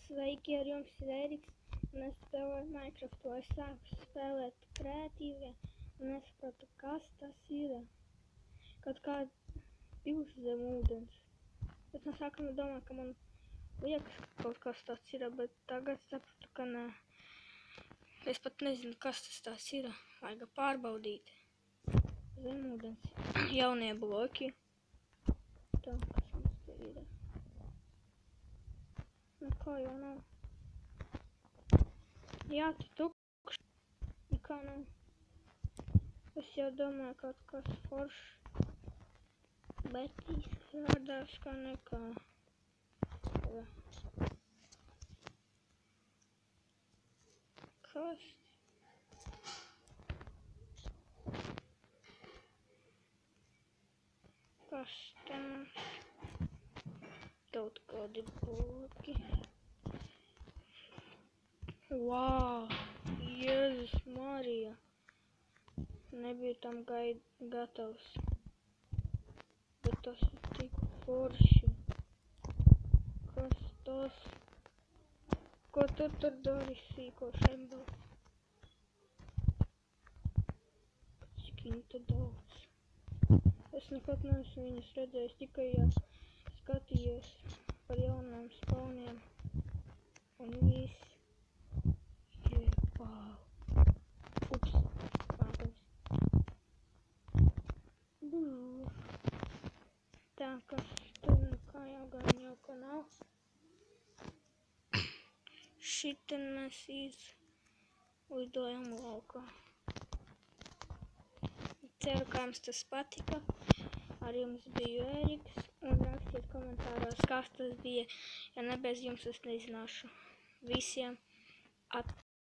Sveiki, ar jums ir Eriks, un es spēlēju Minecraftu, es sāku spēlēt kreatīvie, un nesapratu, kas tas ir. Kaut kā pils zem ūdens. Es no sākuma domāju, ka man liekas, ka kaut kas tāds ir, bet tagad sapratu, ka nē. Es pat nezinu, kas tas ir. Vajag pārbaudīt. Zem ūdens. Jaunie bloki. Tā, kas mums te ir. Nekā jau nav. Jā, tu tukšs. Nekā nav. Es jau domāju, kaut kas foršs. Bet izrādās, ka nekā. Jā. Kas? Kas tas? Kaut kādi bloki. Vau! Jēzus Marija! Nebija tam gatavs. Bet tas ir tik forši. Kas tas? Ko tu tur dari sīko šemblu? Skinta daudz. Es nekad neesmu viņus redzējis, tikai skatījies par jaunām spawniem. Un viss. Jebau. Ups. Pāpēc. Tā, kas tur nekā jau gan jau ka nav. Šitien mēs izlidojam laukā. Ceru, ka jums tas patika. Ar jums biju Eriks. Un rakstiet komentāros, kas tas bija. Ja ne bez jums es nezināšu. Visiem